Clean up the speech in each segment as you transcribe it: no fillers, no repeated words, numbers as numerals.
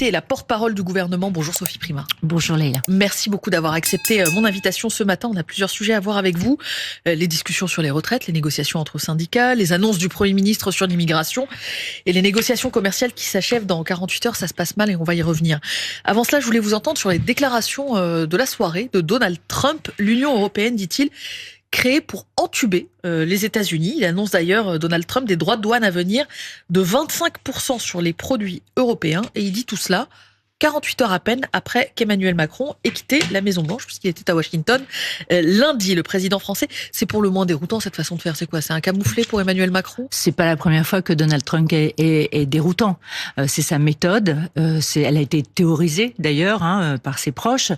invitée est la porte-parole du gouvernement. Bonjour Sophie Primas. Bonjour Leïla. Merci beaucoup d'avoir accepté mon invitation ce matin. On a plusieurs sujets à voir avec vous. Les discussions sur les retraites, les négociations entre syndicats, les annonces du Premier ministre sur l'immigration et les négociations commerciales qui s'achèvent dans 48 heures. Ça se passe mal et on va y revenir. Avant cela, je voulais vous entendre sur les déclarations de la soirée de Donald Trump. L'Union européenne, dit-il, créé pour entuber les États-Unis. Il annonce d'ailleurs, Donald Trump, des droits de douane à venir de 25% sur les produits européens. Et il dit tout cela 48 heures à peine après qu'Emmanuel Macron ait quitté la Maison-Blanche, puisqu'il était à Washington lundi. Le président français, c'est pour le moins déroutant cette façon de faire. C'est quoi? C'est un camouflet pour Emmanuel Macron? C'est pas la première fois que Donald Trump est déroutant. C'est sa méthode. Elle a été théorisée d'ailleurs par ses proches.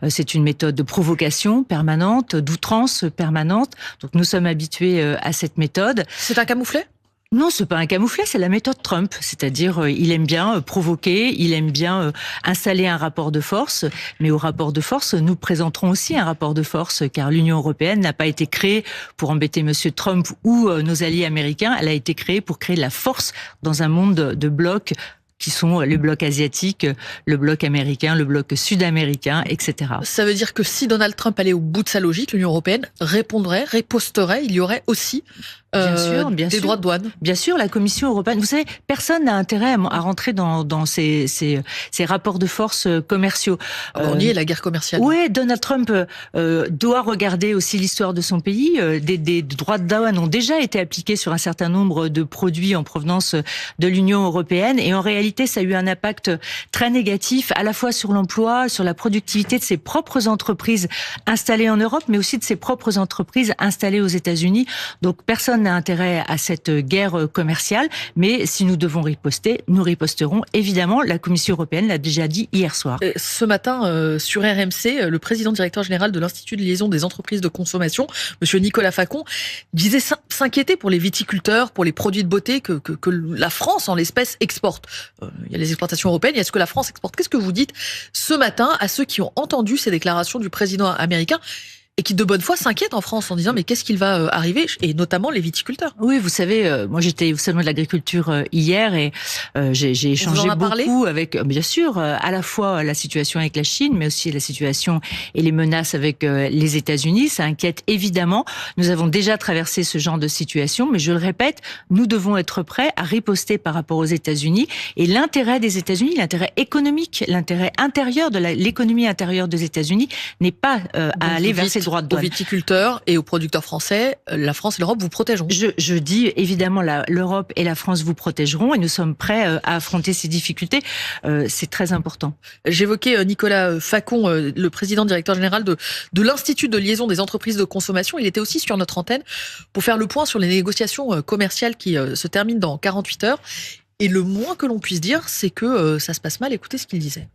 C'est une méthode de provocation permanente, d'outrance permanente. Donc nous sommes habitués à cette méthode. C'est un camouflet? Non, c'est pas un camouflet, c'est la méthode Trump. C'est-à-dire, il aime bien provoquer, il aime bien installer un rapport de force. Mais au rapport de force, nous présenterons aussi un rapport de force, car l'Union européenne n'a pas été créée pour embêter Monsieur Trump ou nos alliés américains. Elle a été créée pour créer de la force dans un monde de blocs qui sont le bloc asiatique, le bloc américain, le bloc sud-américain, etc. Ça veut dire que si Donald Trump allait au bout de sa logique, l'Union européenne riposterait, il y aurait aussi des droits de douane. Bien sûr, la Commission européenne. Vous savez, personne n'a intérêt à rentrer dans ces rapports de force commerciaux. On y est, la guerre commerciale. Oui, Donald Trump doit regarder aussi l'histoire de son pays. Des droits de douane ont déjà été appliqués sur un certain nombre de produits en provenance de l'Union européenne. Et en réalité, ça a eu un impact très négatif, à la fois sur l'emploi, sur la productivité de ses propres entreprises installées en Europe, mais aussi de ses propres entreprises installées aux États-Unis. Donc, personne n'a intérêt à cette guerre commerciale, mais si nous devons riposter, nous riposterons. Évidemment, la Commission européenne l'a déjà dit hier soir. Ce matin, sur RMC, le président directeur général de l'Institut de liaison des entreprises de consommation, monsieur Nicolas Facon, disait s'inquiéter pour les viticulteurs, pour les produits de beauté que la France, en l'espèce, exporte. Il y a les exportations européennes, il y a ce que la France exporte. Qu'est-ce que vous dites ce matin à ceux qui ont entendu ces déclarations du président américain et qui de bonne foi s'inquiètent en France en disant mais qu'est-ce qu'il va arriver, et notamment les viticulteurs? Oui, vous savez, moi j'étais au salon de l'agriculture hier et j'ai échangé beaucoup avec, bien sûr, à la fois la situation avec la Chine, mais aussi la situation et les menaces avec les États-Unis. Ça inquiète évidemment. Nous avons déjà traversé ce genre de situation, mais je le répète, nous devons être prêts à riposter par rapport aux États-Unis. Et l'intérêt des États-Unis, l'intérêt économique, l'intérêt intérieur de l'économie intérieure des États-Unis n'est pas à aller vers ces droits de douane. Aux viticulteurs et aux producteurs français, la France et l'Europe vous protégeront. Je dis évidemment l'Europe et la France vous protégeront et nous sommes prêts à affronter ces difficultés. C'est très important. J'évoquais Nicolas Facon, le président directeur général de l'Institut de liaison des entreprises de consommation. Il était aussi sur notre antenne pour faire le point sur les négociations commerciales qui se terminent dans 48 heures. Et le moins que l'on puisse dire, c'est que ça se passe mal. Écoutez ce qu'il disait.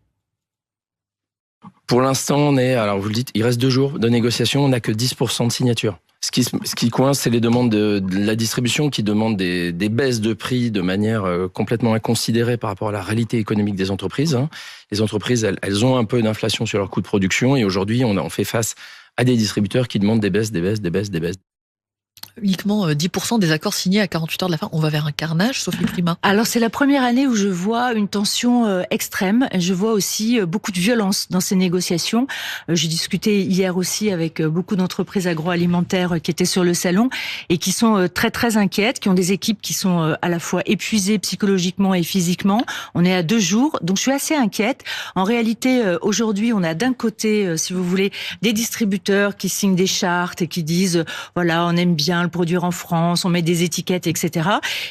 Pour l'instant, alors vous le dites, il reste 2 jours de négociation, on n'a que 10% de signatures. Ce qui coince, c'est les demandes de la distribution qui demandent des baisses de prix de manière complètement inconsidérée par rapport à la réalité économique des entreprises. Les entreprises, elles ont un peu d'inflation sur leurs coûts de production et aujourd'hui, on fait face à des distributeurs qui demandent des baisses. Uniquement 10% des accords signés à 48 heures de la fin. On va vers un carnage, Sophie Primas. Alors c'est la première année où je vois une tension extrême. Je vois aussi beaucoup de violence dans ces négociations. J'ai discuté hier aussi avec beaucoup d'entreprises agroalimentaires qui étaient sur le salon et qui sont très très inquiètes, qui ont des équipes qui sont à la fois épuisées psychologiquement et physiquement. On est à 2 jours, donc je suis assez inquiète. En réalité, aujourd'hui, on a d'un côté, si vous voulez, des distributeurs qui signent des chartes et qui disent, voilà, on aime bien le produire en France, on met des étiquettes, etc.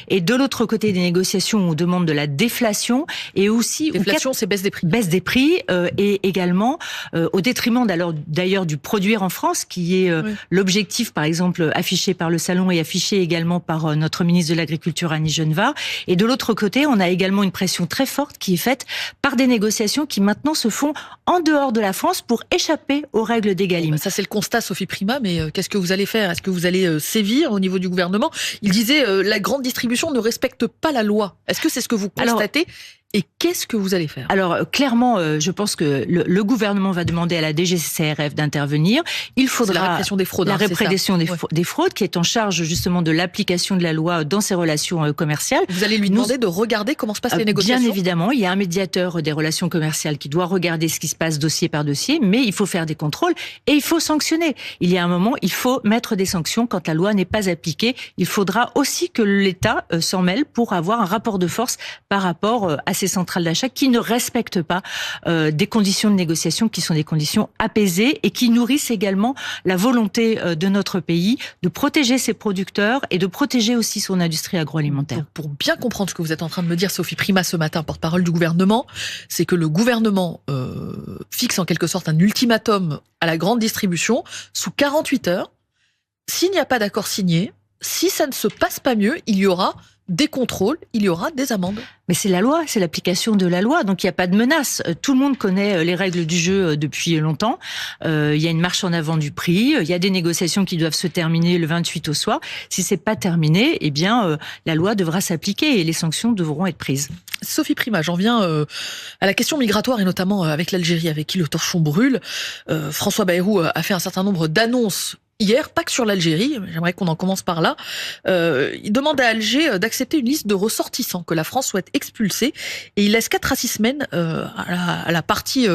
Et de l'autre côté des négociations, on demande de la déflation et aussi... Déflation, c'est baisse des prix. Baisse des prix et également au détriment d'ailleurs du produire en France, qui est l'objectif, par exemple, affiché par le Salon et affiché également par notre ministre de l'Agriculture, Annie Genevard. Et de l'autre côté, on a également une pression très forte qui est faite par des négociations qui maintenant se font en dehors de la France pour échapper aux règles d'Egalim. Ça, c'est le constat, Sophie Primas, mais qu'est-ce que vous allez faire? Est-ce que vous allez sévir au niveau du gouvernement? Il disait la grande distribution ne respecte pas la loi. Est-ce que c'est ce que vous constatez? Et qu'est-ce que vous allez faire? Alors clairement, je pense que le gouvernement va demander à la DGCCRF d'intervenir. Il faudra la répression des fraudes. La répression des fraudes, qui est en charge justement de l'application de la loi dans ses relations commerciales. Vous allez lui demander de regarder comment se passent les négociations? Bien évidemment, il y a un médiateur des relations commerciales qui doit regarder ce qui se passe dossier par dossier, mais il faut faire des contrôles et il faut sanctionner. Il y a un moment, il faut mettre des sanctions quand la loi n'est pas appliquée. Il faudra aussi que l'État s'en mêle pour avoir un rapport de force par rapport à ces centrales d'achat qui ne respectent pas des conditions de négociation qui sont des conditions apaisées et qui nourrissent également la volonté de notre pays de protéger ses producteurs et de protéger aussi son industrie agroalimentaire. Donc, pour bien comprendre ce que vous êtes en train de me dire, Sophie Primas, ce matin, porte-parole du gouvernement, c'est que le gouvernement fixe en quelque sorte un ultimatum à la grande distribution sous 48 heures. S'il n'y a pas d'accord signé, si ça ne se passe pas mieux, il y aura des contrôles, il y aura des amendes. Mais c'est la loi, c'est l'application de la loi, donc il n'y a pas de menace. Tout le monde connaît les règles du jeu depuis longtemps. Il y a une marche en avant du prix, il y a des négociations qui doivent se terminer le 28 au soir. Si c'est pas terminé, eh bien la loi devra s'appliquer et les sanctions devront être prises. Sophie Primas, j'en viens à la question migratoire et notamment avec l'Algérie, avec qui le torchon brûle. François Bayrou a fait un certain nombre d'annonces hier, pas que sur l'Algérie, j'aimerais qu'on en commence par là. Il demande à Alger d'accepter une liste de ressortissants que la France souhaite expulser et il laisse 4 à 6 semaines à la partie...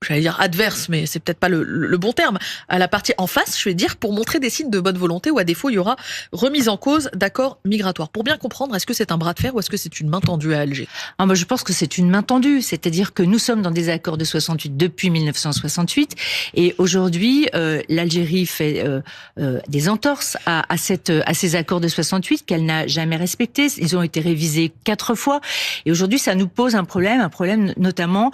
j'allais dire adverse, mais c'est peut-être pas le bon terme, à la partie en face, je vais dire, pour montrer des signes de bonne volonté ou à défaut, il y aura remise en cause d'accords migratoires. Pour bien comprendre, est-ce que c'est un bras de fer ou est-ce que c'est une main tendue à Alger? Moi, je pense que c'est une main tendue, c'est-à-dire que nous sommes dans des accords de 68 depuis 1968 et aujourd'hui, l'Algérie fait des entorses à ces accords de 68 qu'elle n'a jamais respectés. Ils ont été révisés 4 fois et aujourd'hui, ça nous pose un problème notamment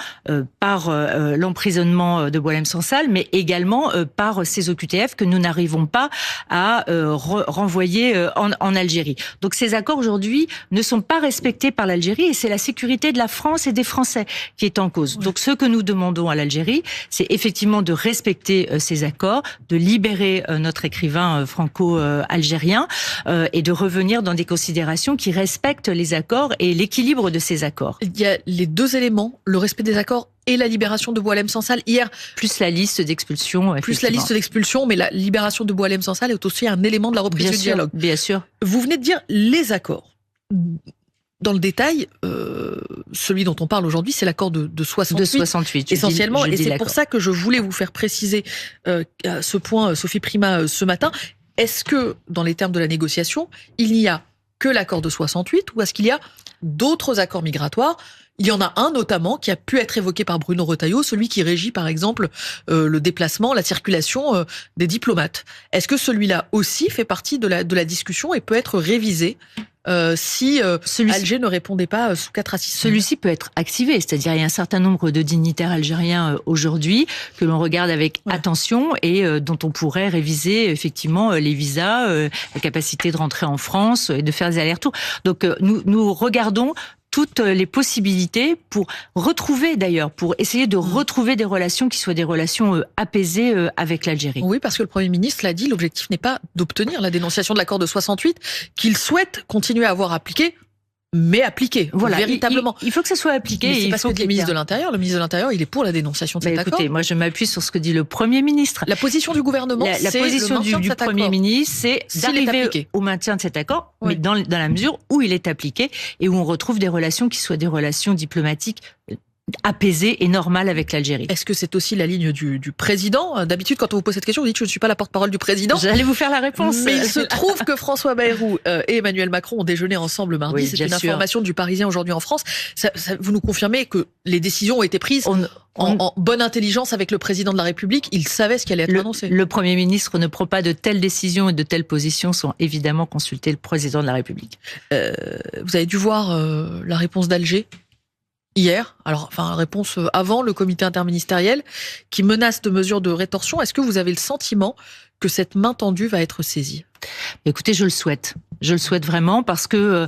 par l'emprisonnement de Boualem Sansal, mais également par ces OQTF que nous n'arrivons pas à renvoyer en Algérie. Donc ces accords aujourd'hui ne sont pas respectés par l'Algérie et c'est la sécurité de la France et des Français qui est en cause. Donc ce que nous demandons à l'Algérie, c'est effectivement de respecter ces accords, de libérer notre écrivain franco-algérien et de revenir dans des considérations qui respectent les accords et l'équilibre de ces accords. Il y a les 2 éléments, le respect des accords et la libération de Boualem Sansal. Hier, plus la liste d'expulsion. Plus la liste d'expulsion, mais la libération de Boualem Sansal est aussi un élément de la reprise du dialogue. Bien sûr. Vous venez de dire les accords. Dans le détail, celui dont on parle aujourd'hui, c'est l'accord de 68. De 68, essentiellement. Et c'est pour ça que je voulais vous faire préciser à ce point, Sophie Primas, ce matin. Est-ce que, dans les termes de la négociation, il n'y a que l'accord de 68 ou est-ce qu'il y a d'autres accords migratoires? Il y en a un notamment qui a pu être évoqué par Bruno Retailleau, celui qui régit par exemple le déplacement, la circulation des diplomates. Est-ce que celui-là aussi fait partie de la discussion et peut être révisé si Alger ne répondait pas sous 4 à 6 semaines? Celui-ci peut être activé, c'est-à-dire il y a un certain nombre de dignitaires algériens aujourd'hui que l'on regarde avec attention et dont on pourrait réviser effectivement les visas, la capacité de rentrer en France et de faire des allers-retours. Donc nous regardons toutes les possibilités pour essayer de retrouver des relations qui soient des relations apaisées avec l'Algérie. Oui, parce que le Premier ministre l'a dit, l'objectif n'est pas d'obtenir la dénonciation de l'accord de 68, qu'il souhaite continuer à avoir appliqué, mais appliqué, voilà, véritablement. Il faut que ça soit appliqué. Mais c'est parce que le ministre de l'Intérieur, il est pour la dénonciation de cet accord. Écoutez, moi je m'appuie sur ce que dit le Premier ministre. La position du gouvernement, la position du Premier ministre, c'est d'arriver au maintien de cet accord, mais dans la mesure où il est appliqué et où on retrouve des relations qui soient des relations diplomatiques apaisée et normale avec l'Algérie. Est-ce que c'est aussi la ligne du président? D'habitude, quand on vous pose cette question, vous dites « je ne suis pas la porte-parole du président ». J'allais vous faire la réponse. Mais il se trouve que François Bayrou et Emmanuel Macron ont déjeuné ensemble mardi. Oui, c'est une information du Parisien aujourd'hui en France. Vous nous confirmez que les décisions ont été prises en bonne intelligence avec le président de la République? Il savait ce qui allait être annoncé. Le Premier ministre ne prend pas de telles décisions et de telles positions sans évidemment consulter le président de la République. Vous avez dû voir la réponse d'Alger hier, réponse avant le comité interministériel qui menace de mesures de rétorsion. Est-ce que vous avez le sentiment que cette main tendue va être saisie? Écoutez, je le souhaite. Je le souhaite vraiment parce que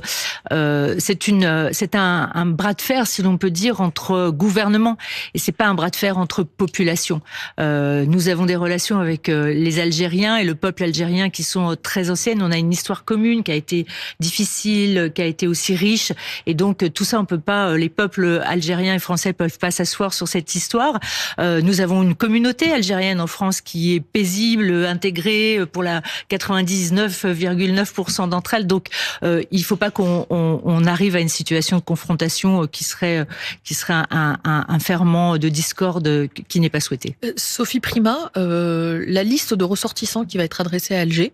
c'est un bras de fer, si l'on peut dire, entre gouvernements, et c'est pas un bras de fer entre populations. Nous avons des relations avec les Algériens et le peuple algérien qui sont très anciennes. On a une histoire commune qui a été difficile, qui a été aussi riche, et donc tout ça on peut pas. Les peuples algériens et français peuvent pas s'asseoir sur cette histoire. Nous avons une communauté algérienne en France qui est paisible, intégrée pour la 99,9% d'entre elles. Donc, il faut pas qu'on arrive à une situation de confrontation qui serait un ferment de discorde qui n'est pas souhaité. Sophie Primas, la liste de ressortissants qui va être adressée à Alger,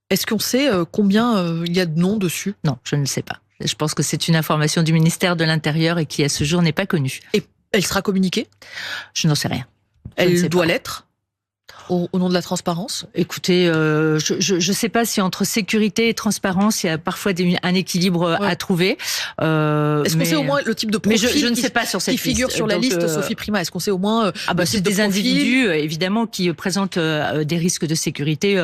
est-ce qu'on sait combien il y a de noms dessus? Non, je ne le sais pas. Je pense que c'est une information du ministère de l'Intérieur et qui, à ce jour, n'est pas connue. Et elle sera communiquée? Je n'en sais rien. Elle doit l'être au nom de la transparence? Écoutez, je sais pas si entre sécurité et transparence, il y a parfois un équilibre à trouver. Est-ce qu'on sait au moins le type de profil je ne sais pas sur cette qui figure sur la liste, Sophie Primas? Est-ce qu'on sait au moins c'est des individus évidemment qui présentent des risques de sécurité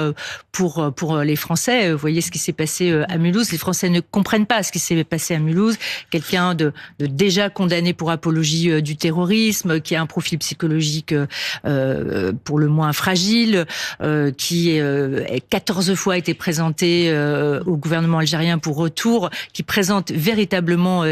pour les Français. Vous voyez ce qui s'est passé à Mulhouse. Les Français ne comprennent pas ce qui s'est passé à Mulhouse. Quelqu'un de déjà condamné pour apologie du terrorisme, qui a un profil psychologique pour le moins fragile, qui 14 fois a été présenté au gouvernement algérien pour retour, qui présente véritablement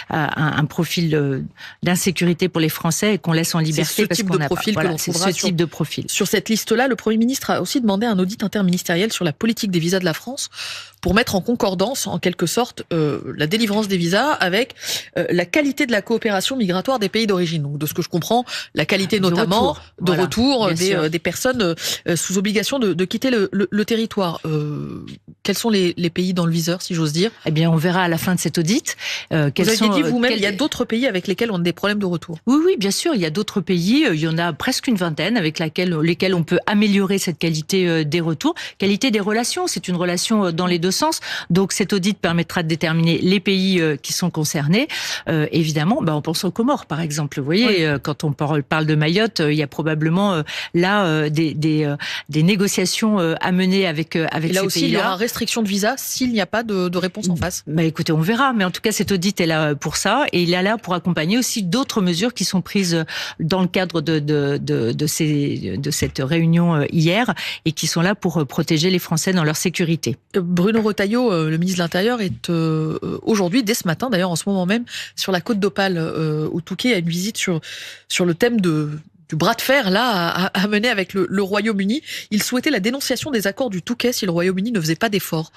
un profil d'insécurité pour les Français et qu'on laisse en liberté parce qu'on n'a pas. Voilà, c'est ce type de profil. Sur cette liste-là, le Premier ministre a aussi demandé un audit interministériel sur la politique des visas de la France pour mettre en concordance, en quelque sorte, la délivrance des visas avec la qualité de la coopération migratoire des pays d'origine. Donc, de ce que je comprends, la qualité notamment de retour des personnes sous obligation de quitter le territoire. Quels sont les pays dans le viseur, si j'ose dire? Eh bien, on verra à la fin de cet audit. Vous aviez dit vous-même, il y a d'autres pays avec lesquels on a des problèmes de retour. Oui, bien sûr, il y a d'autres pays. Il y en a presque une vingtaine avec lesquels on peut améliorer cette qualité des retours. Qualité des relations, c'est une relation dans les deux sens. Donc, cet audit permettra de déterminer les pays qui sont concernés. Évidemment, on pense aux Comores, par exemple. Vous voyez, quand on parle de Mayotte, il y a probablement là des négociations à mener avec ces pays-là. Et là aussi, il y aura restriction de visa s'il n'y a pas de réponse en face. Écoutez, on verra. Mais en tout cas, cet audit est là pour ça. Et il est là pour accompagner aussi d'autres mesures qui sont prises dans le cadre de cette réunion hier et qui sont là pour protéger les Français dans leur sécurité. Bruno Retailleau, le ministre de l'Intérieur, est aujourd'hui, dès ce matin, d'ailleurs en ce moment même, sur la côte d'Opale, au Touquet, à une visite sur le thème du bras de fer là à mener avec le Royaume-Uni. Il souhaitait la dénonciation des accords du Touquet si le Royaume-Uni ne faisait pas d'efforts.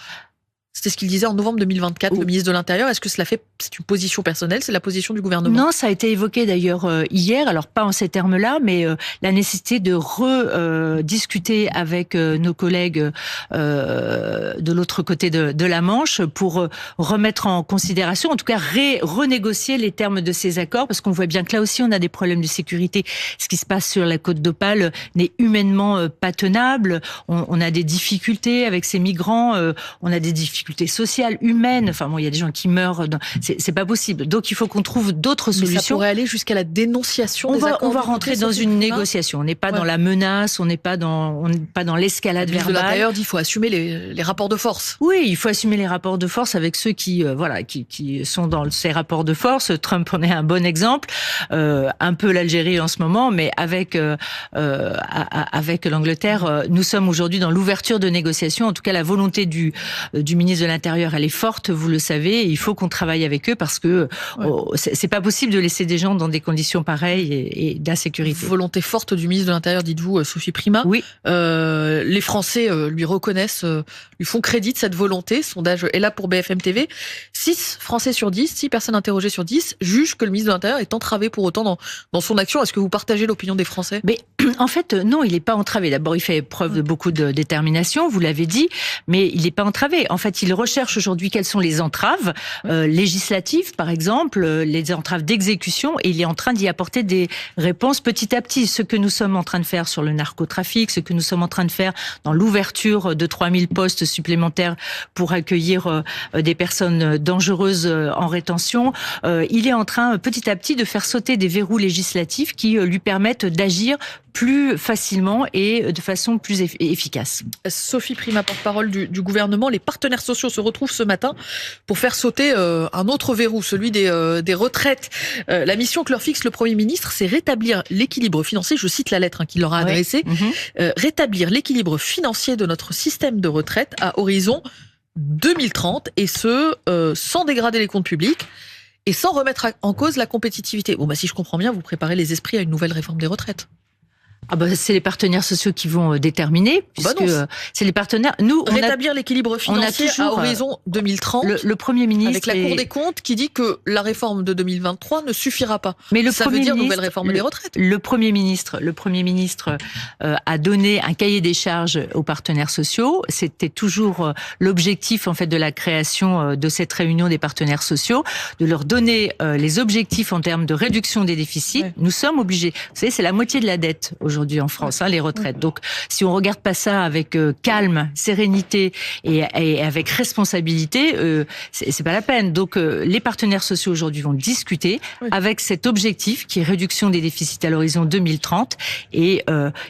C'était ce qu'il disait en novembre 2024, le ministre de l'Intérieur. Est-ce que c'est une position personnelle, c'est la position du gouvernement? Non, ça a été évoqué d'ailleurs hier, alors pas en ces termes-là, mais la nécessité de rediscuter avec nos collègues de l'autre côté de la Manche pour remettre en considération, en tout cas renégocier les termes de ces accords, parce qu'on voit bien que là aussi on a des problèmes de sécurité. Ce qui se passe sur la côte d'Opale n'est humainement pas tenable. On a des difficultés avec ces migrants, on a des difficultés sociales, humaines. Enfin il y a des gens qui meurent. C'est pas possible. Donc il faut qu'on trouve d'autres solutions. Mais ça pourrait aller jusqu'à la dénonciation des accords. On va rentrer dans une négociation. On n'est pas dans la menace, on n'est pas dans l'escalade verbale. Le ministre de l'Intérieur dit qu'il faut assumer les rapports de force. Oui, il faut assumer les rapports de force avec ceux qui sont dans ces rapports de force. Trump en est un bon exemple. Un peu l'Algérie en ce moment, mais avec l'Angleterre, nous sommes aujourd'hui dans l'ouverture de négociations. En tout cas, la volonté du ministre de l'Intérieur, elle est forte, vous le savez, et il faut qu'on travaille avec eux parce que c'est pas possible de laisser des gens dans des conditions pareilles et d'insécurité. Volonté forte du ministre de l'Intérieur, dites-vous, Sophie Primas. Oui. Les Français lui reconnaissent, lui font crédit de cette volonté. Sondage est là pour BFM TV. 6 Français sur 10, 6 personnes interrogées sur 10 jugent que le ministre de l'Intérieur est entravé pour autant dans son action. Est-ce que vous partagez l'opinion des Français? Mais en fait, non, il n'est pas entravé. D'abord, il fait preuve de beaucoup de détermination, vous l'avez dit, mais il n'est pas entravé. En fait, il recherche aujourd'hui quelles sont les entraves législatives, par exemple, les entraves d'exécution, et il est en train d'y apporter des réponses petit à petit. Ce que nous sommes en train de faire sur le narcotrafic, ce que nous sommes en train de faire dans l'ouverture de 3000 postes supplémentaires pour accueillir des personnes dangereuses en rétention, il est en train petit à petit de faire sauter des verrous législatifs qui lui permettent d'agir plus facilement et de façon plus efficace. Sophie Primas, porte-parole du gouvernement, les partenaires sociaux se retrouvent ce matin pour faire sauter un autre verrou, celui des retraites. La mission que leur fixe le Premier ministre, c'est rétablir l'équilibre financier, je cite la lettre qu'il leur a adressée, rétablir l'équilibre financier de notre système de retraite à horizon 2030, et ce, sans dégrader les comptes publics et sans remettre en cause la compétitivité. Bon, si je comprends bien, vous préparez les esprits à une nouvelle réforme des retraites. C'est les partenaires sociaux qui vont déterminer, puisque c'est les partenaires. Nous, rétablir l'équilibre financier à horizon 2030. Le Premier ministre avec la Cour des comptes qui dit que la réforme de 2023 ne suffira pas. Mais ça veut dire nouvelle réforme des retraites. Le Premier ministre a donné un cahier des charges aux partenaires sociaux. C'était toujours l'objectif en fait de la création de cette réunion des partenaires sociaux, de leur donner les objectifs en termes de réduction des déficits. Ouais. Nous sommes obligés. Vous savez, c'est la moitié de la dette aujourd'hui en France, les retraites. Donc, si on regarde pas ça avec calme, sérénité et avec responsabilité, c'est pas la peine. Donc, les partenaires sociaux aujourd'hui vont discuter avec cet objectif qui est réduction des déficits à l'horizon 2030 et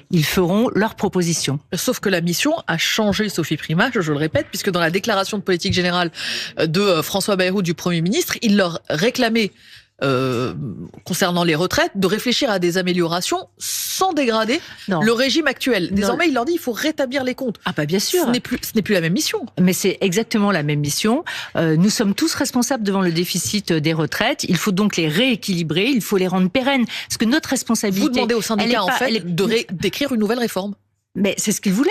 ils feront leurs propositions. Sauf que la mission a changé, Sophie Primas, je le répète, puisque dans la déclaration de politique générale de François Bayrou, du Premier ministre, il leur réclamait concernant les retraites, de réfléchir à des améliorations sans dégrader le régime actuel. Désormais, il leur dit il faut rétablir les comptes. Bien sûr. Ce n'est plus la même mission. Mais c'est exactement la même mission. Nous sommes tous responsables devant le déficit des retraites. Il faut donc les rééquilibrer, il faut les rendre pérennes. Parce que notre responsabilité... Vous demandez aux syndicats, d'écrire une nouvelle réforme. Mais c'est ce qu'ils voulaient.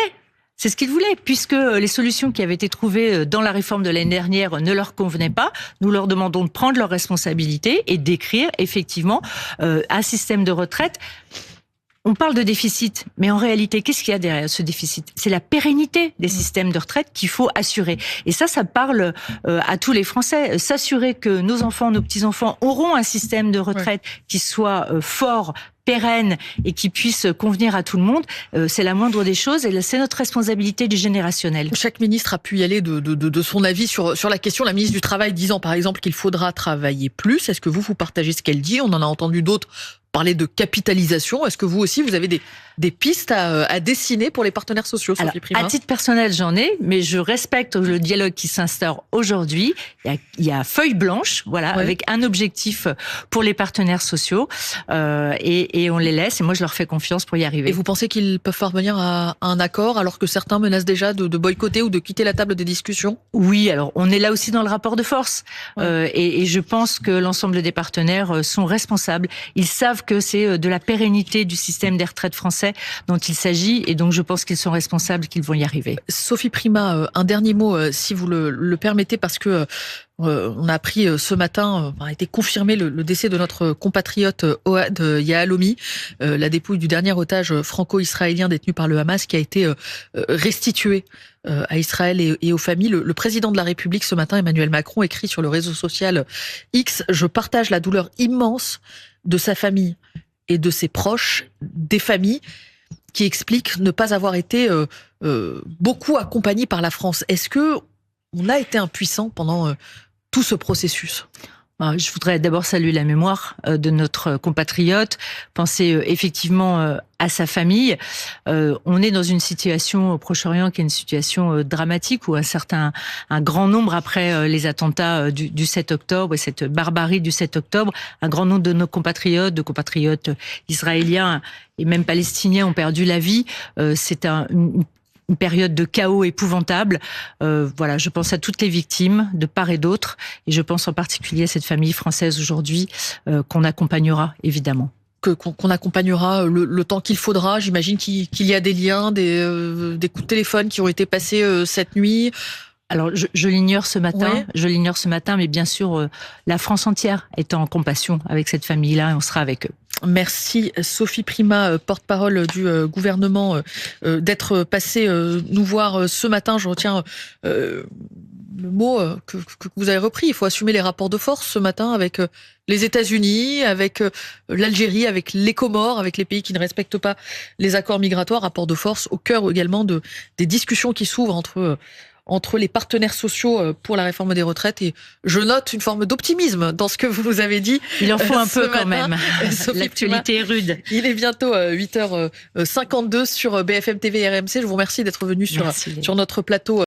C'est ce qu'ils voulaient, puisque les solutions qui avaient été trouvées dans la réforme de l'année dernière ne leur convenaient pas. Nous leur demandons de prendre leurs responsabilités et d'écrire effectivement un système de retraite. On parle de déficit, mais en réalité, qu'est-ce qu'il y a derrière ce déficit ? C'est la pérennité des systèmes de retraite qu'il faut assurer. Et ça parle à tous les Français. S'assurer que nos enfants, nos petits-enfants auront un système de retraite qui soit fort, pérenne et qui puisse convenir à tout le monde, c'est la moindre des choses et c'est notre responsabilité du générationnel. Chaque ministre a pu y aller de son avis sur la question. La ministre du Travail disant par exemple qu'il faudra travailler plus. Est-ce que vous partagez ce qu'elle dit ? On en a entendu d'autres parler de capitalisation. Est-ce que vous aussi, vous avez des pistes à dessiner pour les partenaires sociaux, Sophie Primas ? À titre personnel, j'en ai, mais je respecte le dialogue qui s'instaure aujourd'hui. Il y a feuille blanche, avec un objectif pour les partenaires sociaux, et on les laisse, et moi je leur fais confiance pour y arriver. Et vous pensez qu'ils peuvent parvenir à un accord, alors que certains menacent déjà de boycotter ou de quitter la table des discussions ? Oui, alors on est là aussi dans le rapport de force, et je pense que l'ensemble des partenaires sont responsables. Ils savent que c'est de la pérennité du système des retraites français dont il s'agit, et donc je pense qu'ils sont responsables, qu'ils vont y arriver. Sophie Primas, un dernier mot, si vous le permettez, parce que on a appris ce matin, a été confirmé le décès de notre compatriote Ohad Yahalomi, la dépouille du dernier otage franco-israélien détenu par le Hamas, qui a été restitué à Israël et aux familles. Le président de la République ce matin, Emmanuel Macron, écrit sur le réseau social X: « Je partage la douleur immense de sa famille et de ses proches, des familles qui expliquent ne pas avoir été beaucoup accompagnés par la France. » Est-ce que on a été impuissant pendant tout ce processus ? Je voudrais d'abord saluer la mémoire de notre compatriote, penser effectivement à sa famille. On est dans une situation au Proche-Orient qui est une situation dramatique, où un grand nombre, après les attentats du 7 octobre et cette barbarie du 7 octobre, un grand nombre de nos compatriotes, israéliens et même palestiniens ont perdu la vie. C'est une période de chaos épouvantable. Je pense à toutes les victimes de part et d'autre, et je pense en particulier à cette famille française aujourd'hui qu'on accompagnera évidemment. Qu'on accompagnera le temps qu'il faudra. J'imagine qu'il y a des liens, des coups de téléphone qui ont été passés cette nuit. Alors, je l'ignore ce matin, mais bien sûr, la France entière est en compassion avec cette famille-là, et on sera avec eux. Merci Sophie Primas, porte-parole du gouvernement, d'être passée nous voir ce matin. Je retiens le mot que vous avez repris. Il faut assumer les rapports de force ce matin avec les États-Unis, avec l'Algérie, avec les Comores, avec les pays qui ne respectent pas les accords migratoires. Rapports de force au cœur également des discussions qui s'ouvrent entre les partenaires sociaux pour la réforme des retraites. Et je note une forme d'optimisme dans ce que vous nous avez dit. Il en faut un peu matin. quand même. L'actualité est rude. Il est bientôt 8h52 sur BFM TV et RMC. Je vous remercie d'être venu sur notre plateau